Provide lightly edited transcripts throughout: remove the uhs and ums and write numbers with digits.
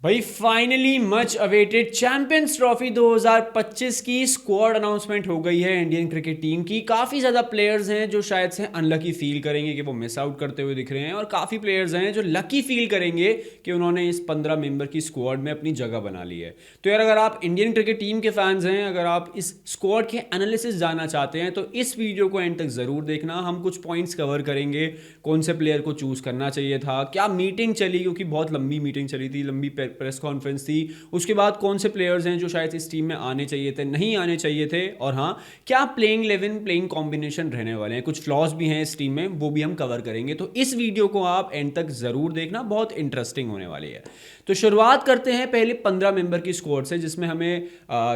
भाई finally much awaited champions trophy 2025 की squad announcement हो गई है इंडियन क्रिकेट टीम की। काफ़ी ज़्यादा प्लेयर्स हैं जो शायद से अनलकी फील करेंगे कि वो मिस आउट करते हुए दिख रहे हैं, और काफ़ी प्लेयर्स हैं जो लकी फील करेंगे कि उन्होंने इस 15 मेंबर की स्क्वाड में अपनी जगह बना ली है। तो यार, अगर आप इंडियन क्रिकेट टीम के फैंस हैं, अगर आप इस स्क्वाड के एनालिसिस जानना चाहते हैं, तो इस वीडियो को एंड तक ज़रूर देखना। हम कुछ पॉइंट्स कवर करेंगे, कौन से प्लेयर को चूज़ करना चाहिए था, क्या मीटिंग चली, क्योंकि बहुत लंबी मीटिंग चली थी, लंबी प्रेस कॉन्फ्रेंस थी। उसके बाद कौन से प्लेयर्स हैं जो शायद इस टीम में आने चाहिए थे, नहीं आने चाहिए थे, और हाँ, क्या प्लेइंग 11 प्लेइंग कॉम्बिनेशन रहने वाले हैं। कुछ फ्लॉज भी हैं इस टीम में, वो भी हम कवर करेंगे। तो इस वीडियो को आप एंड तक ज़रूर देखना, बहुत इंटरेस्टिंग होने वाली है। तो शुरुआत करते हैं पहले 15 मेंबर की स्क्वाड से, जिसमें हमें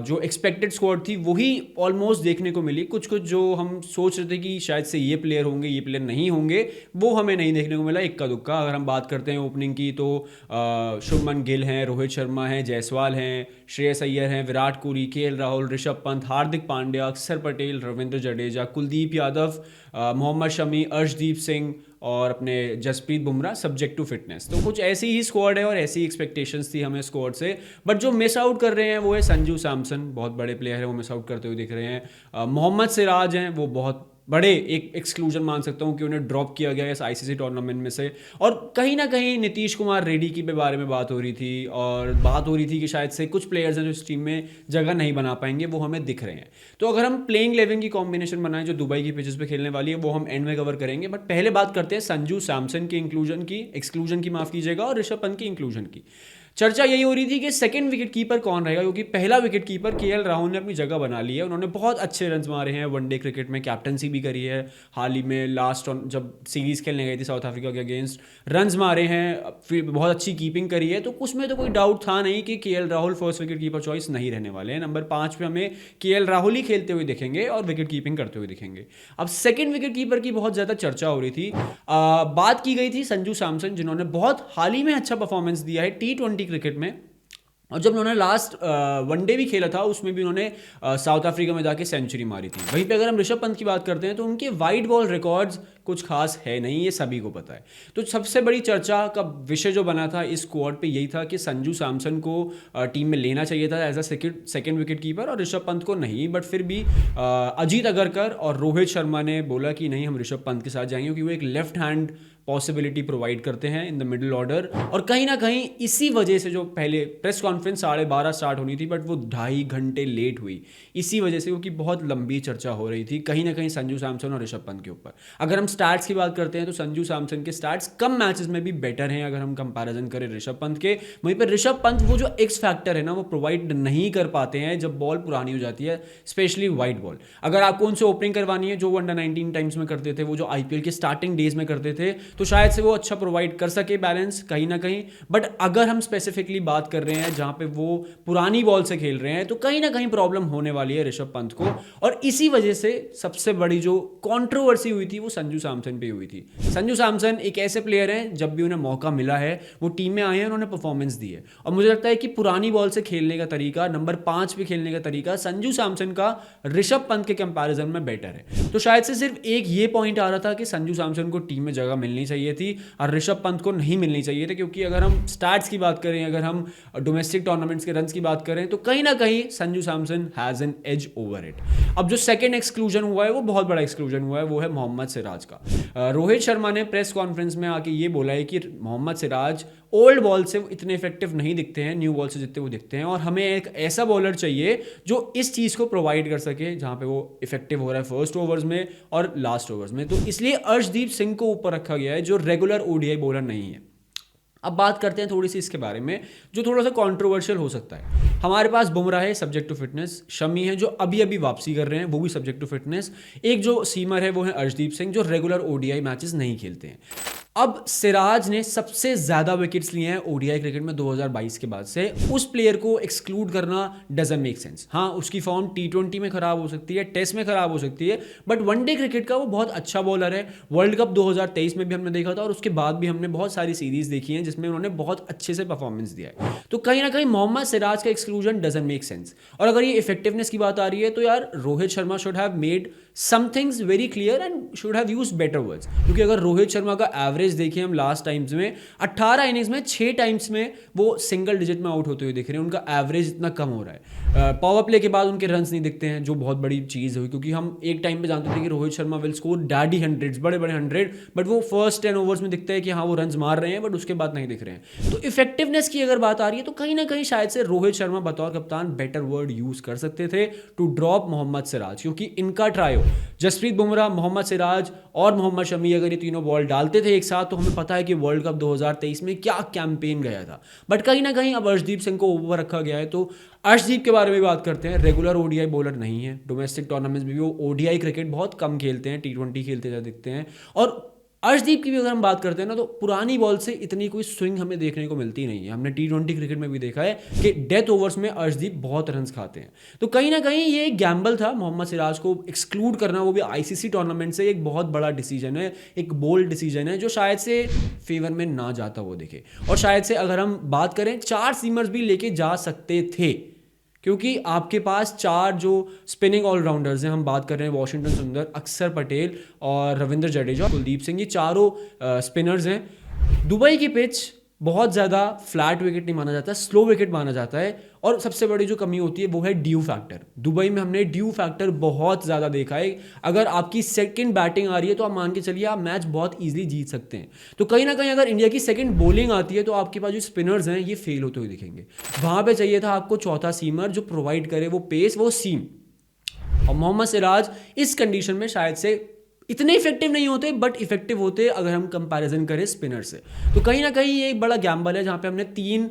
जो एक्सपेक्टेड स्क्वाड थी वही ऑलमोस्ट देखने को मिली। कुछ कुछ जो हम सोच रहे थे कि शायद से ये प्लेयर होंगे, ये प्लेयर नहीं होंगे, वो हमें नहीं देखने को मिला, इक्का दुक्का। अगर हम बात करते हैं ओपनिंग की, तो शुभमन गिल हैं, रोहित शर्मा हैं, जायसवाल हैं, श्रेयस अय्यर हैं, विराट कोहली, केएल राहुल, ऋषभ पंत, हार्दिक पांड्या, अक्षर पटेल, रविंद्र जडेजा, कुलदीप यादव, मोहम्मद शमी, अर्शदीप सिंह और अपने Jasprit Bumrah, subject to fitness. तो कुछ ऐसी ही स्क्वाड है और ऐसी एक्सपेक्टेशंस थी हमें स्क्वाड से। बट जो मिस आउट कर रहे हैं वो है संजू सैमसन, बहुत बड़े प्लेयर है, वो मिस आउट करते हुए दिख रहे हैं। मोहम्मद सिराज हैं, वो बहुत बड़े एक एक्सक्लूजन मान सकता हूँ कि उन्हें ड्रॉप किया गया इस आईसीसी टूर्नामेंट में से। और कहीं ना कहीं नीतीश कुमार रेड्डी के बारे में बात हो रही थी, और बात हो रही थी कि शायद से कुछ प्लेयर्स हैं जो इस टीम में जगह नहीं बना पाएंगे, वो हमें दिख रहे हैं। तो अगर हम प्लेइंग 11 की कॉम्बिनेशन बनाएं जो दुबई की पिचेस पे खेलने वाली है, वो हम एंड में कवर करेंगे। बट पहले बात करते हैं संजू सैमसन की एक्सक्लूजन की माफ कीजिएगा, और ऋषभ पंत की इंक्लूजन की। चर्चा यही हो रही थी कि सेकंड विकेट कीपर कौन रहेगा, क्योंकि पहला विकेट कीपर केएल राहुल ने अपनी जगह बना ली है। उन्होंने बहुत अच्छे रन्स मारे हैं, वनडे क्रिकेट में कैप्टनसी भी करी है, हाल ही में लास्ट जब सीरीज खेलने गई थी साउथ अफ्रीका के अगेंस्ट, रन्स मारे हैं, फिर बहुत अच्छी कीपिंग करी है। तो उसमें तो कोई डाउट था नहीं कि KL Rahul first wicket keeper choice नहीं रहने वाले हैं। नंबर 5 पे हमें केएल राहुल ही खेलते हुए दिखेंगे और विकेट कीपिंग करते हुए दिखेंगे। अब सेकंड विकेट कीपर की बहुत ज़्यादा चर्चा हो रही थी। बात की गई थी संजू सैमसन, जिन्होंने बहुत हाल ही में अच्छा परफॉर्मेंस दिया है T20 क्रिकेट में। और जब उन्होंने लास्ट वनडे भी खेला था, उसमें भी उन्होंने साउथ अफ्रीका में जाके सेंचुरी मारी थी। वहीं पे अगर हम ऋषभ पंत की बात करते हैं, तो उनके वाइड बॉल रिकॉर्ड्स कुछ खास है नहीं, ये सभी को पता है। तो सबसे बड़ी चर्चा का विषय जो बना था इस स्क्वाड पे यही था कि संजू सैमसन को टीम में लेना चाहिए था as a second wicket keeper, और ऋषभ पंत को नहीं। बट फिर भी अजीत अगरकर और रोहित शर्मा ने बोला कि नहीं, हम ऋषभ पंत के साथ जाएंगे, क्योंकि वो एक लेफ्ट हैंड पॉसिबिलिटी प्रोवाइड करते हैं इन द मिडिल ऑर्डर। और कहीं ना कहीं इसी वजह से जो पहले प्रेस कॉन्फ्रेंस 12:30 स्टार्ट होनी थी, बट वो 2.5 घंटे लेट हुई, इसी वजह से, क्योंकि बहुत लंबी चर्चा हो रही थी कहीं ना कहीं संजू सैमसन और ऋषभ पंत के ऊपर। अगर हम स्टार्ट्स की बात करते हैं, तो संजू सैमसन के स्टार्ट्स कम मैचेस में भी बेटर हैं अगर हम कंपैरिजन करें ऋषभ पंत के। वहीं पर ऋषभ पंत वो जो एक्स फैक्टर है ना, वो प्रोवाइड नहीं कर पाते हैं जब बॉल पुरानी हो जाती है, स्पेशली वाइड बॉल। अगर आपको उनसे ओपनिंग करवानी है, जो वो अंडर 19 टाइम्स में करते थे, वो जो आईपीएल के स्टार्टिंग डेज में करते थे, तो शायद से वो अच्छा प्रोवाइड कर सके बैलेंस कहीं ना कहीं। बट अगर हम स्पेसिफिकली बात कर रहे हैं जहां पे वो पुरानी बॉल से खेल रहे हैं, तो कहीं ना कहीं प्रॉब्लम होने वाली है ऋषभ पंत को। और इसी वजह से सबसे बड़ी जो कंट्रोवर्सी हुई थी वो संजू सैमसन पे हुई थी। संजू सैमसन एक ऐसे प्लेयर हैं, जब भी उन्हें मौका मिला है वो टीम में आए हैं, उन्होंने परफॉर्मेंस दी है। और मुझे लगता है कि पुरानी बॉल से खेलने का तरीका, नंबर 5 पे खेलने का तरीका संजू सैमसन का ऋषभ पंत के कंपैरिजन में बेटर है। तो शायद से सिर्फ एक ये पॉइंट आ रहा था कि संजू सैमसन को टीम में जगह मिलनी चाहिए थी और ऋषभ पंत को नहीं मिलनी चाहिए थे, क्योंकि अगर हम स्टार्ट्स की बात करें, अगर हम डोमेस्टिक टूर्नामेंट्स के रन्स की बात करें, तो कहीं ना कहीं Sanju Samson has an edge over it. अब जो सेकंड एक्सक्लूजन हुआ है वो बहुत बड़ा एक्सक्लूजन हुआ है, वो है मोहम्मद सिराज का। रोहित शर्मा ने प्रेस कॉन्फ्रेंस में आके ये बोला है कि मोहम्मद सिराज ओल्ड बॉल से इतने इफेक्टिव नहीं दिखते हैं, न्यू बॉल से जितने वो दिखते हैं, और हमें एक ऐसा बॉलर चाहिए जो इस चीज़ को प्रोवाइड कर सके जहां पे वो इफेक्टिव हो रहा है फर्स्ट ओवर्स में और लास्ट ओवर्स में। तो इसलिए अर्शदीप सिंह को ऊपर रखा गया है, जो रेगुलर ओडीआई बॉलर नहीं है। अब बात करते हैं थोड़ी सी इसके बारे में, जो थोड़ा सा कंट्रोवर्शियल हो सकता है। हमारे पास बुमराह है, सब्जेक्ट टू फिटनेस, शमी है जो अभी अभी वापसी कर रहे हैं, वो भी सब्जेक्ट टू फिटनेस, एक जो सीमर है वो है अर्शदीप सिंह, जो रेगुलर ओडीआई मैचेस नहीं खेलते हैं। अब सिराज ने सबसे ज्यादा विकेट्स लिए हैं ओडीआई क्रिकेट में 2022 के बाद से। उस प्लेयर को एक्सक्लूड करना डजंट मेक सेंस। हाँ, उसकी फॉर्म T20 में खराब हो सकती है, टेस्ट में खराब हो सकती है, बट वनडे क्रिकेट का वो बहुत अच्छा बॉलर है। वर्ल्ड कप 2023 में भी हमने देखा था, और उसके बाद भी हमने बहुत सारी सीरीज देखी हैं जिसमें उन्होंने बहुत अच्छे से परफॉर्मेंस दिया है। तो कहीं ना कहीं मोहम्मद सिराज का एक्सक्लूजन डजंट मेक सेंस। और अगर ये इफेक्टिवनेस की बात आ रही है, तो यार Rohit Sharma should have made somethings very clear and should have used better words. क्योंकि अगर रोहित शर्मा का एवरेज देखें हम लास्ट टाइम्स में 18 इनिंग्स में 6 टाइम्स में वो सिंगल डिजिट में आउट होते हुए दिख रहे हैं, उनका एवरेज इतना कम हो रहा है। पावर प्ले के बाद उनके रन्स नहीं दिखते हैं, जो बहुत बड़ी चीज़ हुई, क्योंकि हम एक टाइम पे जानते थे कि Rohit Sharma will score daddy hundreds, बड़े बड़े 100, बट वो फर्स्ट 10 ओवर्स में दिखता है कि हाँ वो रन्स मार रहे हैं, बट उसके बाद नहीं दिख रहे हैं। तो इफेक्टिवनेस की अगर बात आ रही है तो कहीं ना कहीं शायद से रोहित शर्मा बतौर कप्तान बेटर वर्ड यूज कर सकते थे टू ड्रॉप मोहम्मद सिराज, क्योंकि इनका ट्रायो जसप्रीत बुमराह, मोहम्मद सिराज और मोहम्मद शमी अगर ये तीनों बॉल डालते थे एक साथ तो हमें पता है कि वर्ल्ड कप 2023 में क्या कैंपेन गया था। बट कहीं ना कहीं अब अर्शदीप सिंह को ओवर रखा गया है, तो अर्शदीप के बारे में बात करते हैं। रेगुलर ओडीआई बॉलर नहीं है, डोमेस्टिक टूर्नामेंट्स में भी वो ओडीआई क्रिकेट बहुत कम खेलते हैं, T20 खेलते जा दिखते हैं। और अर्शदीप की भी अगर हम बात करते हैं ना, तो पुरानी बॉल से इतनी कोई स्विंग हमें देखने को मिलती नहीं है। हमने T20 क्रिकेट में भी देखा है कि डेथ ओवर्स में अर्शदीप बहुत रन्स खाते हैं। तो कहीं ना कहीं ये एक गैम्बल था मोहम्मद सिराज को एक्सक्लूड करना, वो भी आईसीसी टूर्नामेंट से। एक बहुत बड़ा डिसीजन है, एक बोल्ड डिसीजन है, जो शायद से फेवर में ना जाता वो दिखे। और शायद से अगर हम बात करें 4 सीमर्स भी लेके जा सकते थे, क्योंकि आपके पास 4 जो स्पिनिंग ऑलराउंडर्स हैं, हम बात कर रहे हैं वाशिंगटन सुंदर, अक्षर पटेल और रविंद्र जडेजा, कुलदीप सिंह, ये चारों स्पिनर्स हैं। दुबई की पिच बहुत ज़्यादा फ्लैट विकेट नहीं माना जाता, स्लो विकेट माना जाता है। और सबसे बड़ी जो कमी होती है वो है ड्यू फैक्टर। दुबई में हमने ड्यू फैक्टर बहुत ज़्यादा देखा है। अगर आपकी सेकंड बैटिंग आ रही है तो आप मान के चलिए आप मैच बहुत ईजिली जीत सकते हैं। तो कहीं ना कहीं अगर इंडिया की सेकंड बॉलिंग आती है तो आपके पास जो स्पिनर्स हैं ये फेल होते हुए दिखेंगे। वहाँ पे चाहिए था आपको चौथा सीमर जो प्रोवाइड करे वो पेस, वो सीम। और मोहम्मद सिराज इस कंडीशन में शायद से इतने इफेक्टिव नहीं होते, बट इफेक्टिव होते अगर हम कंपैरिजन करें स्पिनर से। तो कहीं ना कहीं ये एक बड़ा गैम्बल है जहाँ पे हमने 3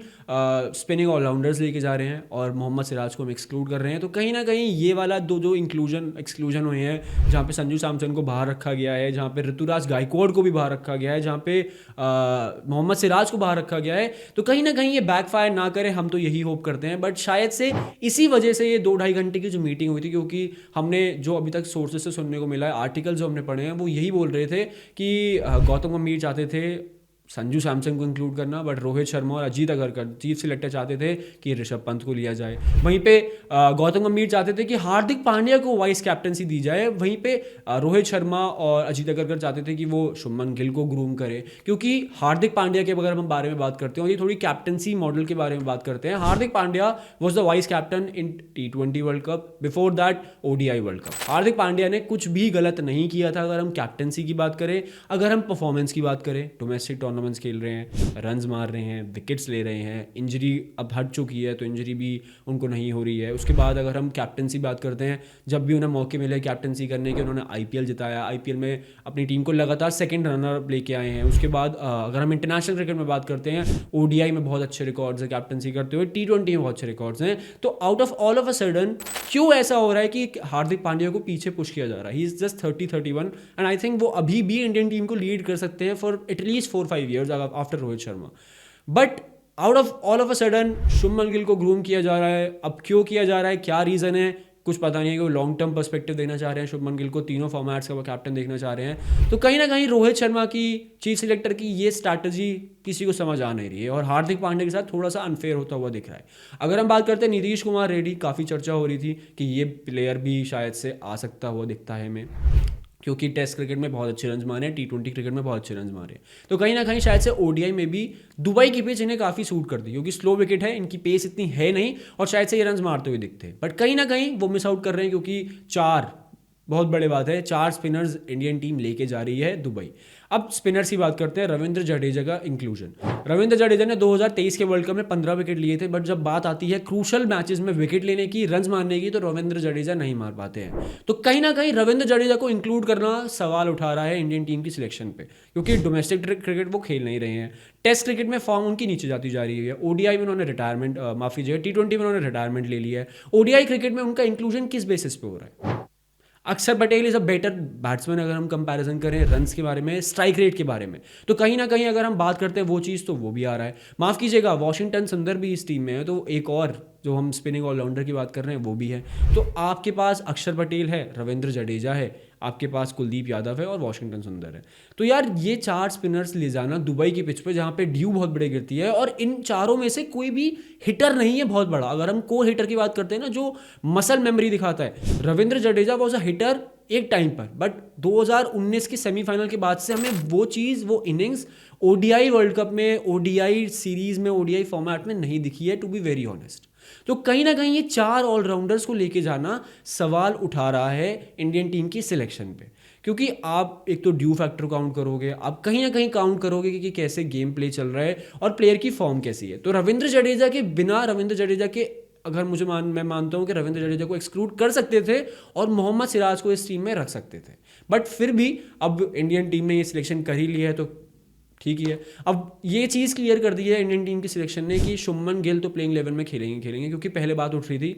स्पिनिंग ऑलराउंडर्स लेके जा रहे हैं और मोहम्मद सिराज को हम एक्सक्लूड कर रहे हैं। तो कहीं ना कहीं ये वाला जो एक्सक्लूजन हुए हैं, जहाँ पे संजू सैमसन को बाहर रखा गया है, जहाँ पे ऋतुराज गायकवाड़ को भी बाहर रखा गया है, जहाँ पे मोहम्मद सिराज को बाहर रखा गया है, तो कहीं ना कहीं ये बैकफायर ना करे, हम तो यही होप करते हैं। बट शायद से इसी वजह से ये 2-2.5 घंटे की जो मीटिंग हुई थी, क्योंकि हमने जो अभी तक सोर्सेज से सुनने को मिला है, आर्टिकल जो हमने पढ़े हैं, वो यही बोल रहे थे कि गौतम गंभीर चाहते थे संजू सैमसन को इंक्लूड करना, बट रोहित शर्मा और अजीत अगरकर चीफ सिलेक्टर चाहते थे कि ऋषभ पंत को लिया जाए। वहीं पे गौतम गंभीर चाहते थे कि हार्दिक पांड्या को वाइस कैप्टनसी दी जाए। वहीं पे रोहित शर्मा और अजीत अगरकर चाहते थे कि वो शुभमन गिल को ग्रूम करे, क्योंकि हार्दिक पांड्या के अगर हम बारे में बात करते हैं, ये थोड़ी कैप्टनसी मॉडल के बारे में बात करते हैं। Hardik Pandya was the vice captain in T20 world cup, before that ODI world cup. Hardik Pandya ने कुछ भी गलत नहीं किया था अगर हम कैप्टनसी की बात करें। अगर हम परफॉर्मेंस की बात करें, डोमेस्टिक टूर्नामेंट्स खेल रहे हैं, रन्स मार रहे हैं, विकेट्स ले रहे हैं, इंजरी अब हट चुकी है तो इंजरी भी उनको नहीं हो रही है। उसके बाद अगर हम कैप्टनसी बात करते हैं, जब भी उन्हें मौके मिले कैप्टनसी करने के, उन्होंने IPL जिताया, IPL में अपनी टीम को लगातार सेकंड रनर अप लेके आए हैं। उसके बाद अगर हम इंटरनेशनल क्रिकेट में बात करते हैं, ODI में बहुत अच्छे रिकॉर्ड्स हैं कैप्टनसी करते हुए, T20 में बहुत अच्छे रिकॉर्ड्स हैं। तो out of all of a sudden क्यों ऐसा हो रहा है कि हार्दिक पांड्या को पीछे पुश किया जा रहा है? He is just 30-31 and I think वो अभी भी इंडियन टीम को लीड कर सकते हैं for at least 4-5 years after Rohit Sharma. But out of all of a sudden Shubman Gill को ग्रूम किया जा रहा है। अब क्यों किया जा रहा है, क्या रीज़न है, कुछ पता नहीं है। कि वो लॉन्ग टर्म पर्सपेक्टिव देना चाह रहे हैं शुभमन गिल को, तीनों फॉर्मेट्स का वो कैप्टन देखना चाह रहे हैं। तो कहीं ना कहीं रोहित शर्मा की चीफ सिलेक्टर की ये स्ट्रैटेजी किसी को समझ आ नहीं रही है और हार्दिक पांड्या के साथ थोड़ा सा अनफेयर होता हुआ दिख रहा है। अगर हम बात करते हैं नीतीश कुमार रेड्डी, काफ़ी चर्चा हो रही थी कि ये प्लेयर भी शायद से आ सकता हुआ दिखता है हमें, क्योंकि टेस्ट क्रिकेट में बहुत अच्छे रन्स मारे हैं, T20 क्रिकेट में बहुत अच्छे रन्स मारे हैं। तो कहीं ना कहीं शायद से ODI में भी दुबई की पिच इन्हें काफ़ी सूट करती, क्योंकि स्लो विकेट है, इनकी पेस इतनी है नहीं और शायद से ये रन्स मारते हुए दिखते हैं। बट कहीं ना कहीं वो मिस आउट कर रहे हैं, क्योंकि 4 बहुत बड़ी बात है, 4 स्पिनर्स इंडियन टीम लेके जा रही है दुबई। अब स्पिनर्स की बात करते हैं, रविंद्र जडेजा का इंक्लूजन। रविंद्र जडेजा ने 2023 के वर्ल्ड कप में 15 विकेट लिए थे, बट जब बात आती है क्रूशल मैचेस में विकेट लेने की, रन्स मारने की, तो रविंद्र जडेजा नहीं मार पाते हैं। तो कहीं ना कहीं रविंद्र जडेजा को इंक्लूड करना सवाल उठा रहा है इंडियन टीम की सिलेक्शन पे, क्योंकि डोमेस्टिक क्रिकेट वो खेल नहीं रहे हैं। टेस्ट क्रिकेट में फॉर्म उनकी नीचे जाती जा रही है। ODI में उन्होंने रिटायरमेंट, माफी कीजिएगा, T20 में उन्होंने रिटायरमेंट ले लिया है। ODI क्रिकेट में उनका इंक्लूजन किस बेसिस पे हो रहा है? अक्षर Patel is a better batsman अगर हम कंपैरिजन करें रन्स के बारे में, स्ट्राइक रेट के बारे में, तो कहीं ना कहीं अगर हम बात करते हैं वो चीज़, तो वो भी आ रहा है। माफ़ कीजिएगा, वाशिंगटन सुंदर भी इस टीम में है, तो एक और जो हम स्पिनिंग ऑलराउंडर की बात कर रहे हैं वो भी है। तो आपके पास अक्षर पटेल है, रविंद्र जडेजा है, आपके पास कुलदीप यादव है और वाशिंगटन सुंदर है। तो यार ये 4 स्पिनर्स ले जाना दुबई की पिच पे, जहाँ पे ड्यू बहुत बड़े गिरती है, और इन चारों में से कोई भी हिटर नहीं है बहुत बड़ा। अगर हम कोर हिटर की बात करते हैं ना, जो मसल मेमोरी दिखाता है, Ravindra Jadeja was a hitter एक टाइम पर, बट 2019 के सेमीफाइनल के बाद से हमें वो चीज़, वो इनिंग्स ओडीआई वर्ल्ड कप में, ओडीआई सीरीज में, ओडीआई फॉर्मेट में नहीं दिखी है, टू बी वेरी ऑनेस्ट। तो कहीं ना कहीं ये 4 ऑलराउंडर्स को लेके जाना सवाल उठा रहा है इंडियन टीम की सिलेक्शन पे, क्योंकि आप एक तो ड्यू फैक्टर काउंट करोगे, आप कहीं ना कहीं काउंट करोगे कि कैसे गेम प्ले चल रहा है और प्लेयर की फॉर्म कैसी है। तो रविंद्र जडेजा के बिना, रविंद्र जडेजा के अगर मैं मानता हूं कि रविंद्र जडेजा को एक्सक्लूड कर सकते थे और मोहम्मद सिराज को इस टीम में रख सकते थे, बट फिर भी अब इंडियन टीम ने ये सिलेक्शन कर ही लिया है तो ठीक ही है। अब ये चीज़ क्लियर कर दी है इंडियन टीम की सिलेक्शन ने कि शुभमन गिल तो प्लेइंग 11 में खेलेंगे, क्योंकि पहले बात उठ रही थी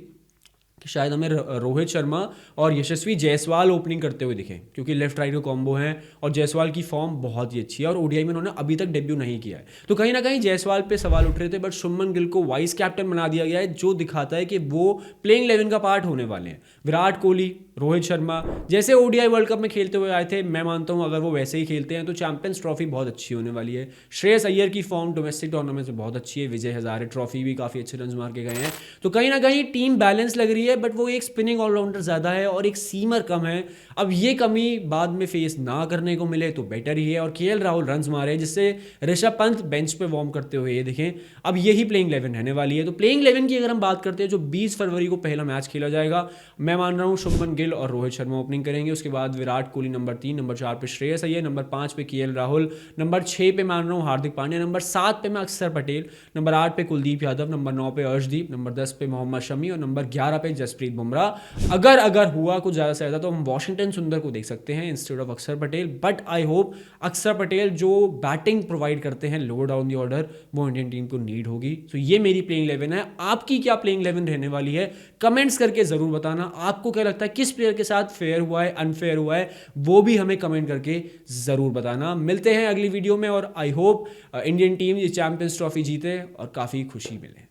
कि शायद हमें रोहित शर्मा और यशस्वी जायसवाल ओपनिंग करते हुए दिखे, क्योंकि लेफ्ट राइट का कॉम्बो है और जायसवाल की फॉर्म बहुत ही अच्छी है और ओडीआई में उन्होंने अभी तक डेब्यू नहीं किया है। तो कहीं ना कहीं जायसवाल पे सवाल उठ रहे थे, बट शुभमन गिल को वाइस कैप्टन बना दिया गया है, जो दिखाता है कि वो प्लेइंग 11 का पार्ट होने वाले हैं। विराट कोहली, रोहित शर्मा जैसे ओडीआई वर्ल्ड कप में खेलते हुए आए थे, मैं मानता हूं अगर वो वैसे ही खेलते हैं तो चैंपियंस ट्रॉफी बहुत अच्छी होने वाली है। श्रेयस अय्यर की फॉर्म डोमेस्टिक टूर्नामेंट में बहुत अच्छी है, विजय हजारे ट्रॉफी भी काफ़ी अच्छे रन मार के गए हैं। तो कहीं ना कहीं टीम बैलेंस लग रही है, बट वो एक स्पिनिंग ऑलराउंडर ज़्यादा है और एक सीमर कम है। अब ये कमी बाद में फेस ना करने को मिले तो बेटर ही है। और केएल राहुल रन्स मारे, जिससे ऋषभ पंत बेंच पे वार्म करते हुए ये देखें, अब यही प्लेइंग 11 रहने वाली है। तो प्लेइंग 11 की अगर हम बात करते हैं, जो 20 फरवरी को पहला मैच खेला जाएगा, मैं मान रहा हूँ शुभमन गिल और रोहित शर्मा ओपनिंग करेंगे। उसके बाद विराट कोहली नंबर 3, नंबर 4 पे श्रेयस अय्यर, नंबर 5 पे केएल राहुल, नंबर 6 पे मान रहा हूँ हार्दिक पांड्या, नंबर 7 पे मैं अक्षर पटेल, नंबर 8 पे कुलदीप यादव, नंबर 9 पे अर्शदीप, नंबर 10 पे मोहम्मद शमी और नंबर 11 पे जसप्रीत बुमराह। अगर हुआ कुछ ज़्यादा से ज़्यादा तो हम वॉशिंगटन सुंदर को देख सकते हैं इंस्टेड ऑफ अक्षर पटेल, बट आई होप अक्षर पटेल जो बैटिंग प्रोवाइड करते हैं लोअर डाउन दी ऑर्डर, वो इंडियन टीम को नीड होगी। तो ये मेरी प्लेइंग 11 है। आपकी क्या प्लेइंग 11 रहने वाली है, कमेंट्स करके ज़रूर बताना। आपको क्या लगता है किस प्लेयर के साथ फेयर हुआ है, अनफेयर हुआ है, वो भी हमें कमेंट करके ज़रूर बताना। मिलते हैं अगली वीडियो में और आई होप इंडियन टीम ये चैंपियंस ट्रॉफी जीते और काफ़ी खुशी मिले।